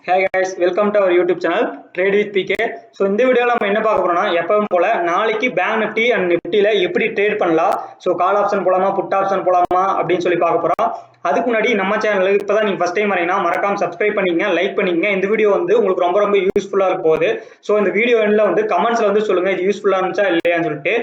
Hey guys, welcome to our YouTube channel Trade with PK. So இந்த வீடியோல நம்ம என்ன பார்க்க போறோம்னா எப்பவும் போல நாளைக்கு பேங்க் நிஃப்டி அண்ட் நிஃப்டில எப்படி ட்ரேட் பண்ணலாம். சோ கால் ஆப்ஷன் போலாமா புட் ஆப்ஷன் போலாமா அப்படினு சொல்லி பார்க்க போறோம். அதுக்கு முன்னாடி நம்ம சேனலுக்கு இப்பதான் நீங்க ஃபர்ஸ்ட் டைம் வரீங்கன்னா மறக்காம Subscribe பண்ணீங்க, லைக் பண்ணீங்க. இந்த வீடியோ வந்து உங்களுக்கு ரொம்ப யூஸ்ஃபுல்லா இருக்க போகுது. சோ இந்த வீடியோ எண்ட்ல வந்து கமெண்ட்ஸ்ல வந்து சொல்லுங்க இது யூஸ்ஃபுல்லா இருந்துச்சா இல்லையான்னு சொல்லிட்டு.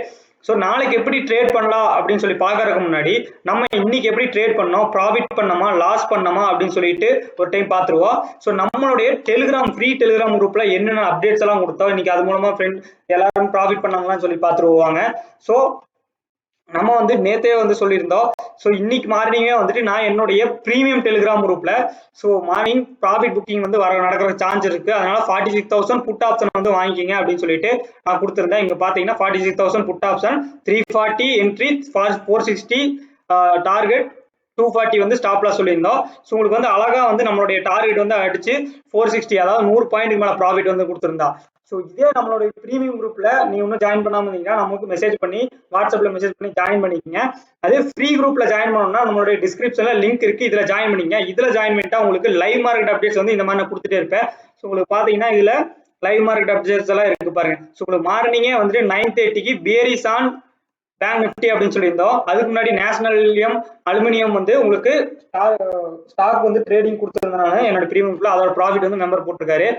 சோ நாளைக்கு எப்படி ட்ரேட் பண்ணலாம் அப்படின்னு சொல்லி பார்க்கறதுக்கு முன்னாடி நம்ம இன்னைக்கு எப்படி ட்ரேட் பண்ணோம், ப்ராஃபிட் பண்ணோமா லாஸ் பண்ணோமா அப்படின்னு சொல்லிட்டு ஒரு டைம் பார்த்துருவோம். ஸோ நம்மளுடைய டெலிகிராம் ஃப்ரீ டெலிகிராம் குரூப்ல என்னென்ன அப்டேட்ஸ் எல்லாம் கொடுத்தோம் இன்னைக்கு அது மூலமா ஃப்ரெண்ட் எல்லாரும் ப்ராஃபிட் பண்ணாங்களான்னு சொல்லி பார்த்துருவாங்க. ஸோ நம்ம வந்து நேத்தே வந்து சொல்லியிருந்தோம். ஸோ இன்னைக்கு மார்னிங்கே வந்துட்டு நான் என்னுடைய ப்ரீமியம் டெலிகிராம் குரூப்ல ஸோ மார்னிங் ப்ராஃபிட் புக்கிங் வந்து நடக்கிற சான்ஸ் இருக்கு. அதனால 46,000 புட் ஆப்ஷன் வந்து வாங்கிக்கிங்க அப்படின்னு சொல்லிட்டு நான் கொடுத்துருந்தேன். இங்க பாத்தீங்கன்னா 46,000 புட் ஆப்ஷன், 340 என்ட்ரி, 460 டார்கெட், 240 வந்து ஸ்டாப் லாஸ் சொல்லியிருந்தோம். ஸோ உங்களுக்கு வந்து அழகா வந்து நம்மளுடைய டார்கெட் வந்து அடிச்சு 460 அதாவது 100 பாயிண்ட்டுக்கு மேல ப்ராஃபிட் வந்து கொடுத்துருந்தா. ஸோ இதே நம்மளுடைய ப்ரீமியம் குரூப்ல நீங்க இன்னும் ஜாயின் பண்ணாம இருந்தீங்கன்னா நமக்கு மெசேஜ் பண்ணி வாட்ஸ்அப்ல மெசேஜ் பண்ணி ஜாயின் பண்ணிக்கங்க. அதே ஃப்ரீ குரூப்ல ஜாயின் பண்ணணும்னா நம்மளுடைய டிஸ்கிரிப்ஷன்ல லிங்க் இருக்கு, இதுல ஜாயின் பண்ணிக்கங்க. இதுல ஜாயின் பண்ணிட்டா உங்களுக்கு லைவ் மார்க்கெட் அப்டேட்ஸ் வந்து இந்த மாதிரி நான் கொடுத்துட்டே இருப்பேன். ஸோ உங்களுக்கு பாத்தீங்கன்னா இதுல லைவ் மார்க்கெட் அப்டேட்ஸ் எல்லாம் இருக்கு பாருங்க. ஸோ உங்களுக்கு மார்னிங்கே வந்துட்டு 9:30க்கு பியரிஸ் ஆன் பேங்க் நிஃப்டி அப்படின்னு சொல்லியிருந்தோம். அதுக்கு முன்னாடி நேஷனலியம் அலுமினியம் வந்து உங்களுக்கு ஸ்டாக் வந்து ட்ரேடிங் கொடுத்துருந்தனால என்னோட ப்ரீமியம்ல அதோட ப்ராஃபிட் வந்து மெம்பர் போட்டிருக்காரு.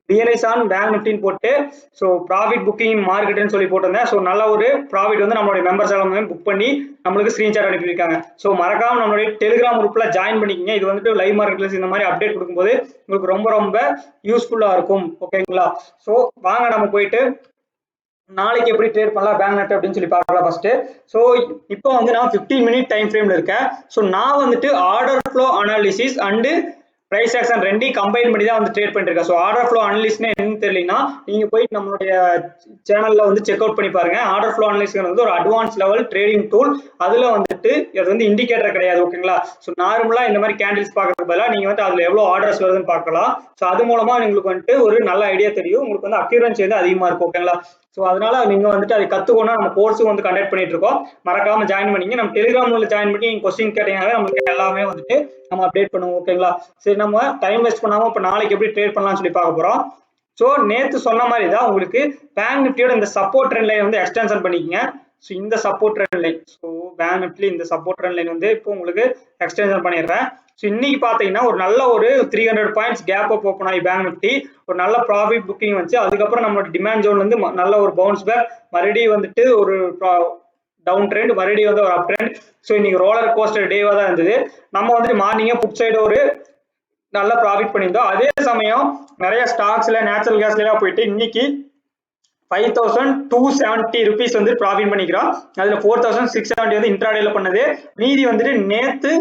ரியலைஸ் ஆன் பேங்க் நிஃப்டின்னு போட்டு ஸோ ப்ராஃபிட் புக்கிங் மார்க்கெட்னு சொல்லி போட்டிருந்தேன். ஸோ நல்ல ஒரு ப்ராஃபிட் வந்து நம்மளுடைய மெம்பர்ஸ் எல்லாமே புக் பண்ணி நம்மளுக்கு ஸ்கிரீன்ஷாட் அனுப்பியிருக்காங்க. ஸோ மறக்காம நம்மளுடைய டெலிகிராம் குரூப்ல ஜாயின் பண்ணிக்கங்க. இது வந்துட்டு லைவ் மார்க்கெட்ல இந்த மாதிரி அப்டேட் கொடுக்கும்போது உங்களுக்கு ரொம்ப யூஸ்ஃபுல்லா இருக்கும். ஓகேங்களா? ஸோ வாங்க நம்ம போயிட்டு நாளைக்கு எப்படி ட்ரேட் பண்ணலாம் பேங்க் நிஃப்டி அப்படின்னு சொல்லி பார்க்கலாம் ஃபர்ஸ்ட். ஸோ இப்போ வந்து நான் 15 மினிட் டைம் ஃப்ரேம்ல இருக்கேன். ஸோ நான் வந்துட்டு order flow analysis and price action ரெண்டையும் கம்பைன் பண்ணி தான் வந்து ட்ரேட் பண்ணிருக்கேன். ஸோ ஆர்டர் ஃப்ளோ அனலிஸ்ட்னா என்னன்னு தெரியலனா நீங்க போயிட்டு நம்மளுடைய சேனல்ல வந்து செக் அவுட் பண்ணி பாருங்க. ஆர்டர் ஃப்ளோ அனலிஸ்ட் வந்து ஒரு அட்வான்ஸ் லெவல் ட்ரேடிங் டூல். அதுல வந்துட்டு அது வந்து இண்டிகேட்டர் கிடையாது. ஓகேங்களா? ஸோ நார்மலா இந்த மாதிரி கேண்டில்ஸ் பார்க்கறதுக்கு பதிலாக நீங்க வந்து அதுல எவ்வளவு ஆர்டர்ஸ் வருதுன்னு பார்க்கலாம். ஸோ அது மூலமா உங்களுக்கு வந்துட்டு ஒரு நல்ல ஐடியா தெரியும். உங்களுக்கு வந்து அக்யூரன்சி வந்து அதிகமா இருக்கும். ஓகேங்களா? ஸோ அதனால நீங்க வந்துட்டு அதை கத்துக்கணும். நம்ம கோர்ஸும் வந்து கண்டக்ட் பண்ணிட்டு இருக்கோம். மறக்காம ஜாயின் பண்ணீங்க. நம்ம டெலிகிராம்ல ஜாயின் பண்ணி நீங்க கொஸ்டின் கேட்டீங்கன்னா நமக்கு எல்லாமே வந்துட்டு நம்ம அப்டேட் பண்ணுவோம். ஓகேங்களா? சரி, நம்ம டைம் வேஸ்ட் பண்ணாம இப்ப நாளைக்கு எப்படி ட்ரேட் பண்ணலாம்னு சொல்லி பார்க்க போறோம். ஸோ நேத்து சொன்ன மாதிரி தான் உங்களுக்கு பேங்க் நிஃப்டியோட இந்த சப்போர்ட் ட்ரெண்ட் லைன் வந்து எக்ஸ்டென்ஷன் பண்ணிக்கங்க. ஸோ இந்த support trend line, so bank Nifty இந்த சப்போர்ட் ட்ரெண்ட் லைன் வந்து இப்போ உங்களுக்கு எக்ஸ்டென்ஷன் பண்ணிடுறேன். ஸோ இன்னைக்கு பாத்தீங்கன்னா ஒரு நல்ல ஒரு 300 பாயிண்ட்ஸ் கேப் அப் ஓப்பன் ஆகி பேங்க் நிஃப்டி ஒரு நல்ல ப்ராஃபிட் புக்கிங் வந்து அதுக்கப்புறம் நம்மளோட டிமாண்ட் ஜோன்ல இருந்து நல்ல ஒரு பவுன்ஸ் பேக், மறுபடியும் வந்துட்டு ஒரு டவுன் ட்ரெண்ட், மறுபடியும் வந்து ஒரு அப் ட்ரெண்ட். ஸோ இன்னைக்கு ரோலர் கோஸ்டர் டேவா தான் இருந்தது. நம்ம வந்துட்டு மார்னிங்கே புட் சைடு ஒரு நல்ல ப்ராஃபிட் பண்ணியிருந்தோம். அதே சமயம் நிறைய ஸ்டாக்ஸ்ல நேச்சுரல் கேஸ்ல எல்லாம் போயிட்டு இன்னைக்கு 5,270 rupees வந்து ப்ராஃபிட் பண்ணிக்கிறோம். அதுல 4,670 வந்து இன்ட்ராடேல பண்ணது. மீதி வந்துட்டு நேத்து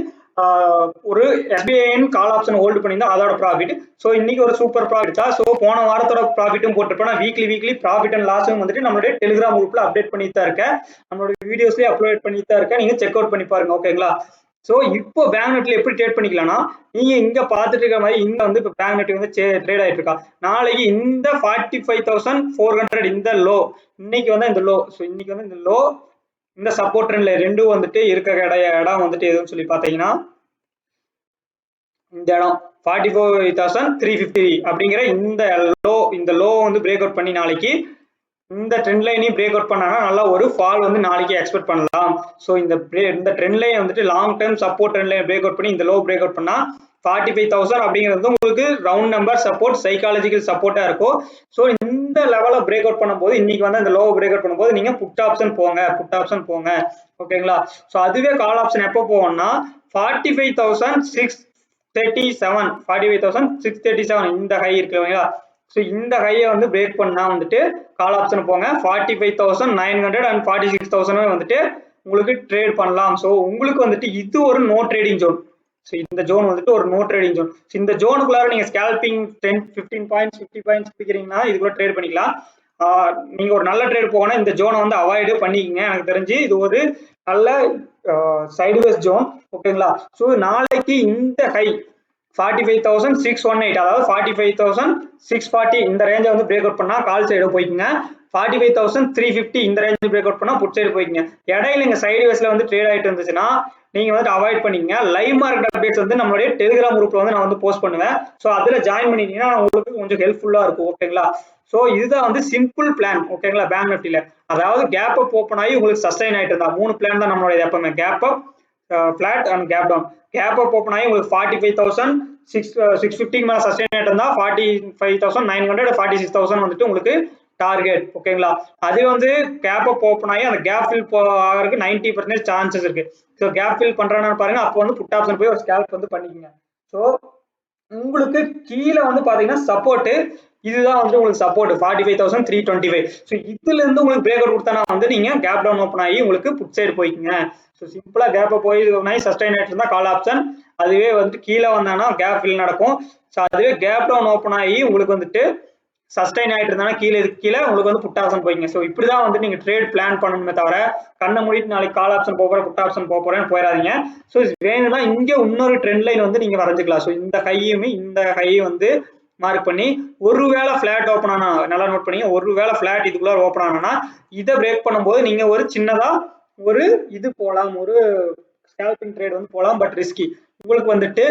ஒரு SBIN கால் ஆப்ஷன் ஹோல்டு பண்ணியிருந்தோம், அதோட ப்ராஃபிட். ஸோ இன்னைக்கு ஒரு சூப்பர் ப்ராஃபிட் தான். ஸோ போன வாரத்தோட ப்ராஃபிட்டும் போட்டிருப்போம். வீக்லி ப்ராஃபிட் அண்ட் லாஸும் வந்துட்டு நம்மளுடைய டெலிகிராம் குரூப்ல அப்டேட் பண்ணிட்டு தான் இருக்கேன். நம்மளோட வீடியோஸ்லயே அப்லோட் பண்ணிட்டு தான் இருக்கேன். நீங்க செக் அவுட் பண்ணி பாருங்க. ஓகேங்களா? ஸோ இப்போ பேங்க் நிஃப்டில எப்படி ட்ரேட் பண்ணிக்கலாம்னா நீங்க இங்க பாத்துட்டு இருக்க மாதிரி இங்க வந்து இப்போ பேங்க் நிஃப்டி வந்து ட்ரேட் ஆயிட்டு இருக்கா. நாளைக்கு இந்த 45,400 இந்த லோ, இன்னைக்கு வந்து இந்த லோ, ஸோ இன்னைக்கு வந்து இந்த லோ இந்த சப்போர்ட் ட்ரெண்ட்ல ரெண்டும் வந்துட்டு இருக்க இடம் வந்துட்டு எதுன்னு சொல்லி பாத்தீங்கன்னா இந்த இடம் 44,350 அப்படிங்கிற இந்த லோ வந்து பிரேக் அவுட் பண்ணி நாளைக்கு இந்த ட்ரெண்ட் லைனையும் பிரேக் அவுட் பண்ணாங்கன்னா நல்லா ஒரு ஃபால் வந்து நாளைக்கு எக்ஸ்பெக்ட் பண்ணலாம். ஸோ இந்த ட்ரெண்ட் லைன் வந்துட்டு long term support trend line break out பண்ணி இந்த லோ பிரேக் அவுட் பண்ணா 45,000 அப்படிங்கிறது உங்களுக்கு ரவுண்ட் நம்பர் சப்போர்ட், சைக்காலஜிக்கல் சப்போர்ட்டா இருக்கும். ஸோ இந்த லெவலை பிரேக் அவுட் பண்ணும்போது இன்னைக்கு வந்து அந்த லோ பிரேக் அவுட் பண்ணும்போது நீங்க புட் ஆப்ஷன் போங்க. ஓகேங்களா? ஸோ அதுவே கால் ஆப்ஷன் எப்போ போவோம்னா 45,637 இந்த ஹை இருக்கு இல்லைங்களா? ஸோ இந்த ஹையை வந்து பிரேக் பண்ணா வந்துட்டு கால் ஆப்ஷன் போங்க. 45,900 அண்ட் 46,000 வந்துட்டு உங்களுக்கு ட்ரேட் பண்ணலாம். ஸோ உங்களுக்கு வந்துட்டு இது ஒரு நோ ட்ரேடிங் ஜோன். ஸோ இந்த ஜோன் வந்துட்டு ஒரு நோ ட்ரேடிங் ஜோன். இந்த ஜோனுக்குள்ளார நீங்க ஸ்கேல்பிங் 10-15 பாயிண்ட்ஸ் 50 பாயிண்ட்ஸ் பிடிக்கிறீங்கன்னா இதுக்குள்ள ட்ரேட் பண்ணிக்கலாம். நீங்க ஒரு நல்ல ட்ரேட் போகணும் இந்த ஜோனை வந்து அவாய்டு பண்ணிக்கங்க. எனக்கு தெரிஞ்சு இது ஒரு நல்ல சைடுவேஸ் ஜோன். ஓகேங்களா? ஸோ நாளைக்கு இந்த ஹை 45,618 அதாவது 45,640 இந்த ரேஞ்சை வந்து பிரேக் அவுட் பண்ணா கால் சைடு போய்க்குங்க. 45,350 இந்த ரேஞ்ச் பிரேக் அவுட் பண்ணா புட் சைடு போய்க்குங்க. இடையில இங்க சைடு வேஸ்ல வந்து ட்ரேட் ஆயிட்டு இருந்துச்சுன்னா நீங்க வந்து அவாய்ட் பண்ணிக்கங்க. லைவ் மார்க்கெட் அப்டேட்ஸ் வந்து நம்மளுடைய டெலிகிராம் குரூப்ல வந்து நான் வந்து போஸ்ட் பண்ணுவேன். ஸோ அதுல ஜாயின் பண்ணிட்டீங்கன்னா உங்களுக்கு கொஞ்சம் ஹெல்ப்ஃபுல்லா இருக்கும். ஓகேங்களா? ஸோ இதுதான் வந்து சிம்பிள் பிளான். ஓகேங்களா? பேங்க் நிஃப்டில அதாவது கேப் அப் ஓப்பன் ஆகி உங்களுக்கு சஸ்டைன் ஆயிட்டு இருந்தா 3 பிளான் தான் நம்மளுடைய எப்பவுமே gap up, flat and gap down. Gap up open ஆகி உங்களுக்கு 45,650 மேல சஸ்டைன் ஆயிட்டு இருந்தா 45,900 46,000 வந்துட்டு உங்களுக்கு டார்கெட். ஓகேங்களா? அது வந்து கேப் அப் ஓப்பன் ஆகி அந்த கேப் ஃபில் ஆகிறதுக்கு 90% சான்சஸ் இருக்கு. ஸோ கேப் ஃபில் பண்றானு பாருங்க. அப்போ வந்து புட் ஆப்ஷன் போய் ஒரு ஸ்கேல்ப் வந்து பண்ணிக்கங்க. ஸோ உங்களுக்கு கீழே வந்து பாத்தீங்கன்னா சப்போர்ட் இதுதான் வந்து உங்களுக்கு சப்போர்ட் 45,325. ஸோ இதுல இருந்து உங்களுக்கு பிரேக் அவுட் கொடுத்தா வந்து நீங்க கேப் டவுன் ஓப்பன் ஆகி உங்களுக்கு புட் சைடு போய்க்குங்க. ஸோ சிம்பிளா கேப் போய் சஸ்டைன் ஆயிட்டு இருந்தா கால் ஆப்ஷன், அதுவே வந்துட்டு கீழே வந்தானா கேப் ஃபில் நடக்கும். ஸோ அதுவே கேப் டவுன் ஓப்பன் ஆகி உங்களுக்கு வந்துட்டு சஸ்டைன் ஆயிட்டு இருந்தா கீழே உங்களுக்கு வந்து புட் ஆப்ஷன் போய்ங்க. ஸோ இப்படிதான் வந்து நீங்க ட்ரேட் பிளான் பண்ணணுமே தவிர கண்ணை மூடிட்டு நாளைக்கு கால் ஆப்ஷன் போறேன் புட் ஆப்ஷன் போறேன்னு போயிடாதீங்க. ஸோ வேணும்னா இங்க இன்னொரு ட்ரெண்ட் லைன் வந்து நீங்க வரைஞ்சிக்கலாம். ஸோ இந்த கையை வந்து மார்க் பண்ணி ஒருவேளை பிளாட் ஓப்பன் ஆனா நல்லா நோட் பண்ணி ஒருவேளை பிளாட் இதுக்குள்ள ஓப்பன் ஆனா இதை பிரேக் பண்ணும்போது நீங்க ஒரு சின்னதா ஒரு இது போலாம், ஒரு ஸ்கேல்பிங் ட்ரேட் வந்து போலாம். But risky. உங்களுக்கு வந்துட்டு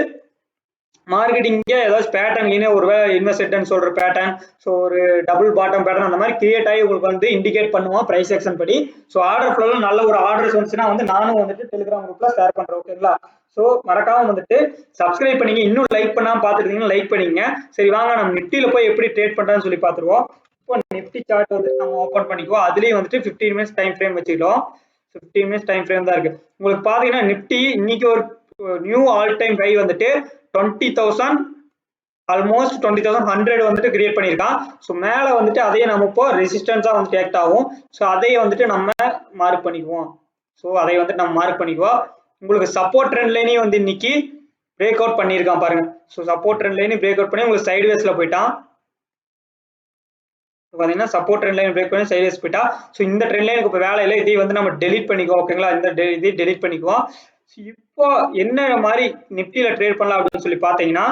மார்க்கெட்டிங்க ஏதாச்சும் பேட்டர்ன் ஒருவேளை இன்வெஸ்ட் சொல்ற பேட்டர்ன், ஸோ ஒரு டபுள் பாட்டம் பேட்டர்ன் அந்த மாதிரி கிரியேட் ஆகி உங்களுக்கு வந்து இண்டிகேட் பண்ணுவோம் பிரைஸ் செக்ஷன் படி. ஸோ ஆர்டர் ஃப்ளோல நல்ல ஒரு ஆர்டர்ஸ் வந்துச்சுன்னா வந்து நானும் வந்துட்டு டெலிகிராம் குரூப்ல ஷேர் பண்றேன். ஓகேங்களா? ஸோ மறக்காம வந்துட்டு சப்ஸ்கிரைப் பண்ணிங்க. இன்னும் லைக் பண்ணாம பாத்துருக்கீங்கன்னா லைக் பண்ணிங்க. சரி வாங்க நம்ம நிஃப்டியில போய் எப்படி ட்ரேட் பண்றான்னு சொல்லி பாத்துருவோம். இப்போ நிஃப்டி சார்ட் வந்து நம்ம ஓப்பன் பண்ணிக்குவோம். அதுலயும் வந்துட்டு 15 மினிட்ஸ் டைம் ஃப்ரேம் வச்சுக்கிட்டோம். 15 மினிட்ஸ் டைம் ஃப்ரேம் தான் இருக்கு. உங்களுக்கு பாத்தீங்கன்னா நிஃப்டி இன்னைக்கு ஒரு நியூ ஆல் டைம் ஹை வந்துட்டு 20,000 ஆல்மோஸ்ட் 20,100 வந்துட்டு கிரியேட் பண்ணியிருக்கான். ஸோ மேல வந்துட்டு அதையே நம்ம இப்போ ரெசிஸ்டன்ஸா வந்துட்டு ஆக்ட் ஆகும். ஸோ அதையே வந்துட்டு நம்ம மார்க் பண்ணிக்குவோம். ஸோ அதை வந்துட்டு நம்ம மார்க் பண்ணிக்குவோம். உங்களுக்கு சப்போர்ட் ட்ரெண்ட் லைனையும் வந்து இன்னைக்கு பிரேக் அவுட் பண்ணியிருக்கான் பாருங்க. ஸோ சப்போர்ட் ட்ரெண்ட் லைனையும் பிரேக் அவுட் பண்ணி உங்களுக்கு சைட்வேஸ்ல போயிட்டான். பாத்தீங்கன்னா சப்போர்ட் ட்ரெண்ட் லைன் பிரேக் பண்ணி சைட்வேஸ் போயிட்டா. ஸோ இந்த ட்ரெண்ட் லைனுக்கு இப்போ வேலை இல்லை. இதை வந்து நம்ம டெலிட் பண்ணிக்குவோம். ஓகேங்களா? இந்த இதை டெலிட் பண்ணிக்குவோம். இப்போ என்ன மாதிரி நிஃப்டியில ட்ரேட் பண்ணலாம் அப்படின்னு சொல்லி பாத்தீங்கன்னா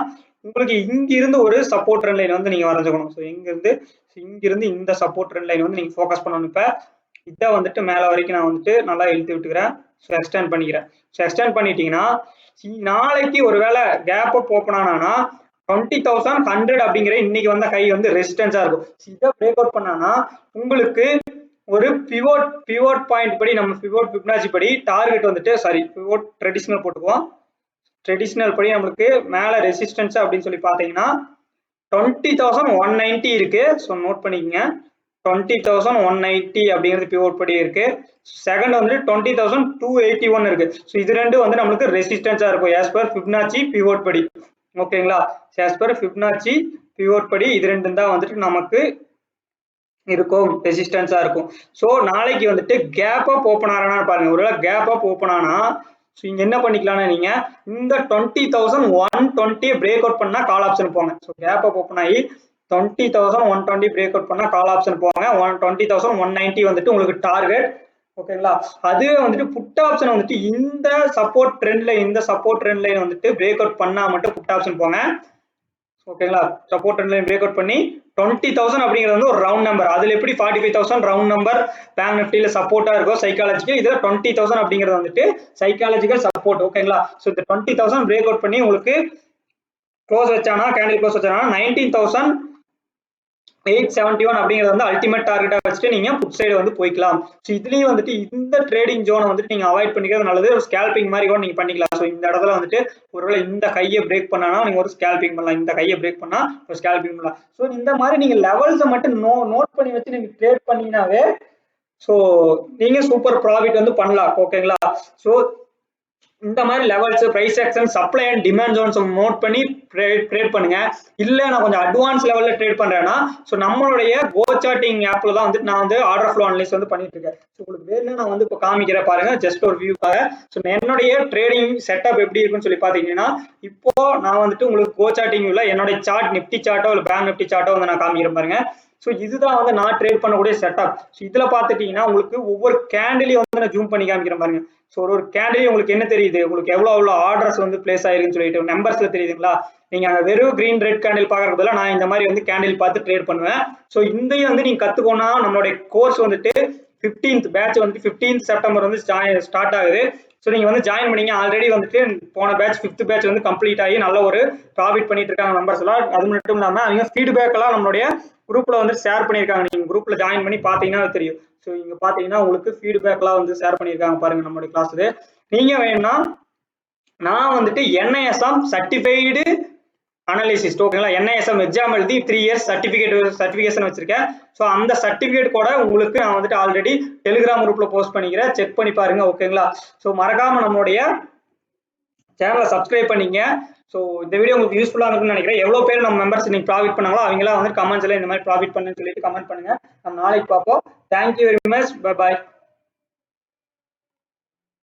உங்களுக்கு இங்கிருந்து ஒரு சப்போர்ட் ட்ரெண்ட் லைன் வந்து நீங்க வரைஞ்சுக்கணும். ஸோ இங்கிருந்து இந்த சப்போர்ட் ட்ரெண்ட் லைன் வந்து நீங்க ஃபோக்கஸ் பண்ணணும். இப்ப இதை வந்துட்டு மேல வரைக்கும் நான் வந்துட்டு நல்லா இழுத்து விட்டுக்கிறேன். ஸோ எக்ஸ்டெண்ட் பண்ணிக்கிறேன். ஸோ எக்ஸ்டெண்ட் பண்ணிட்டீங்கன்னா நாளைக்கு ஒருவேளை கேப் அப் ஓப்பன் ஆனா 20,100 அப்படிங்கிற இன்னைக்கு வந்த கை வந்து ரெசிஸ்டன்ஸா இருக்கும். இதை பிரேக் அவுட் பண்ணானா உங்களுக்கு ஒரு பிவோட் பாயிண்ட் படி நம்ம பிவோட் ஃபிபனாச்சி படி டார்கெட் வந்துட்டு பிவோட் ட்ரெடிஷனல் போட்டுக்குவோம். ட்ரெடிஷனல் படி நம்மளுக்கு மேல ரெசிஸ்டன்ஸ் அப்படின்னு சொல்லி பாத்தீங்கன்னா 20,190 இருக்கு. ஸோ நோட் பண்ணிக்கங்க. 20,190 அப்படிங்கிறது பிவோட் படி இருக்கு. செகண்ட் வந்து 20,281 இருக்கு. ஸோ இது ரெண்டு வந்து நம்மளுக்கு ரெசிஸ்டன்ஸா இருக்கும் as per ஃபிபனாச்சி பிவோட் படி. ஓகேங்களா? as per ஃபிபனாச்சி பிவோட் படி இது ரெண்டு தான் வந்துட்டு நமக்கு இருக்கும், ரெசிஸ்டன்ஸா இருக்கும். ஸோ நாளைக்கு வந்துட்டு கேப் அப் ஓப்பன் ஆனா பாருங்க. ஒருவேளை கேப் அப் ஓப்பன் ஆனா ஸோ இங்க என்ன பண்ணிக்கலாம்னா நீங்க இந்த 20,120 பிரேக் அவுட் பண்ணா கால் ஆப்ஷன் போங்க. ஸோ கேப் அப் ஓப்பன் ஆகி 20,120 பிரேக் அவுட் பண்ணா கால் ஆப்ஷன் போங்க. 20,190 வந்துட்டு உங்களுக்கு டார்கெட். ஓகேங்களா? அதுவே வந்துட்டு புட் ஆப்ஷன் வந்துட்டு இந்த சப்போர்ட் ட்ரெண்ட் லைன் வந்துட்டு பிரேக் அவுட் பண்ணா மட்டும் புட் ஆப்ஷன் போங்க. ஓகேங்களா? Support trend line break out பண்ணி 20,000 அப்படிங்கிறது வந்து ஒரு ரவுண்ட் நம்பர். அதுல எப்படி 45,000 ரவுண்ட் நம்பர் பேங்க் நிஃப்டில சப்போர்ட்டா இருக்கும் சைக்காலஜிக்கல். இதுல 20,000 அப்படிங்கிறது வந்துட்டு சைக்காலஜிக்கல் சப்போர்ட். ஓகேங்களா? ஸோ இந்த 20,000 பிரேக் அவுட் பண்ணி உங்களுக்கு க்ளோஸ் வச்சானா கேண்டில் க்ளோஸ் வச்சானா 19,871 அப்படிங்கிறது வந்து அல்டிமேட் டார்கெட்டா வச்சுட்டு நீங்க புட் சைடு வந்து போய்க்கலாம். ஸோ இதுலயும் வந்துட்டு இந்த ட்ரேடிங் ஜோனை வந்துட்டு நீங்க அவாய்ட் பண்ணிக்கிறது நல்லது. ஒரு ஸ்கேல்பிங் மாதிரி கூட நீங்க பண்ணிக்கலாம். ஸோ இந்த இடத்துல வந்துட்டு ஒருவேளை இந்த கையை பிரேக் பண்ணா நீங்க ஒரு ஸ்கேல்பிங் பண்ணலாம். இந்த கையை பிரேக் பண்ணா ஒரு ஸ்கேல்பிங் பண்ணலாம். ஸோ இந்த மாதிரி நீங்க லெவல்ஸை மட்டும் நோட் பண்ணி வச்சு நீங்க ட்ரேட் பண்ணீங்கன்னாவே ஸோ நீங்க சூப்பர் ப்ராஃபிட் வந்து பண்ணலாம். ஓகேங்களா? ஸோ இந்த மாதிரி levels, price action, supply and demand zones note பண்ணி ட்ரேட் பண்ணுங்க. இல்ல நான் கொஞ்சம் அட்வான்ஸ் லெவல்ல ட்ரேட் பண்றேன்னா ஸோ நம்மளுடைய கோ சார்ட்டிங் ஆப்ல தான் வந்து நான் வந்து ஆர்டர் ஃப்ளோ அனலைஸ் வந்து பண்ணிட்டு இருக்கேன். ஸோ உங்களுக்கு வேணும்னா நான் வந்து இப்போ காமிக்கிறேன் பாருங்க, ஜஸ்ட் ஒரு வியூக்காக. ஸோ என்னுடைய ட்ரேடிங் செட்டப் எப்படி இருக்குன்னு சொல்லி பாத்தீங்கன்னா இப்போ நான் வந்துட்டு உங்களுக்கு கோ சார்ட்டிங் உள்ள என்னுடைய சார்ட் நிஃப்டி சார்ட்டோ இல்லை பேங்க் நிஃப்டி சார்ட்டோ வந்து நான் காமிக்கிறேன் பாருங்க. ஸோ இதுதான் வந்து நான் ட்ரேட் பண்ணக்கூடிய செட்டப். ஸோ இதுல பாத்துட்டீங்கன்னா உங்களுக்கு ஒவ்வொரு கேண்டிலையும் வந்து நான் ஜூம் பண்ணி காமிக்கிறேன் பாருங்க. ஸோ ஒரு கேண்டில் உங்களுக்கு என்ன தெரியுது, உங்களுக்கு எவ்வளவு ஆர்டர்ஸ் வந்து பிளேஸ் ஆயிருக்குன்னு சொல்லிட்டு நம்பர்ஸ்ல தெரியுதுங்களா? நீங்க வெறும் கிரீன் ரெட் கேண்டில் பாக்குறதுல நான் இந்த மாதிரி வந்து கேண்டில் பார்த்து ட்ரேட் பண்ணுவேன். ஸோ இதையும் வந்து நீங்க கத்துக்கோனா நம்மளுடைய கோர்ஸ் வந்துட்டு 15th பேட்ச் வந்து 15th செப்டம்பர் வந்து ஸ்டார்ட் ஆகுது. ஸோ நீங்க வந்து ஜாயின் பண்ணீங்க ஆல்ரெடி வந்துட்டு போன பேட்ச் 5th பேட்ச் வந்து கம்ப்ளீட் ஆகி நல்ல ஒரு ப்ராஃபிட் பண்ணிட்டு இருக்காங்க மெம்பர்ஸ் எல்லாம். அது மட்டும் இல்லாம அவங்க ஃபீட்பேக் எல்லாம் நம்மளுடைய குரூப்ல வந்து ஷேர் பண்ணியிருக்காங்க. நீங்க குரூப்ல ஜாயின் பண்ணி பாத்தீங்கன்னா தெரியும். ஸோ இங்க பாத்தீங்கன்னா உங்களுக்கு ஃபீட்பேக் எல்லாம் வந்து ஷேர் பண்ணியிருக்காங்க பாருங்க நம்மளுடைய கிளாஸ். நீங்க வேணும்னா நான் வந்துட்டு NISM சர்டிஃபைடு அனாலிசிஸ்ட் ஓகேங்களா, NISM எக்ஸாம் எழுதி 3 இயர்ஸ் சர்டிஃபிகேஷன் வச்சிருக்கேன். ஸோ அந்த சர்டிஃபிகேட் கூட உங்களுக்கு நான் வந்துட்டு ஆல்ரெடி டெலிகிராம் குரூப்ல போஸ்ட் பண்ணிக்கிறேன், செக் பண்ணி பாருங்க ஓகேங்களா. ஸோ மறக்காம நம்மளுடைய சேனலை சப்ஸ்கிரைப் பண்ணிங்க. ஸோ இந்த வீடியோ உங்களுக்கு யூஸ்ஃபுல்லாக இருக்கும்னு நினைக்கிறேன். எவ்வளோ பேர் நம்ம மெம்பர்ஸ் இன்னைக்கு ப்ராஃபிட் பண்ணாங்களோ அவங்களாம் வந்து கமெண்ட்ஸ்ல இந்த மாதிரி ப்ராஃபிட் பண்ணுன்னு சொல்லிட்டு கமெண்ட் பண்ணுங்க. நம்ம நாளைக்கு பார்ப்போம். Thank you very much, bye bye.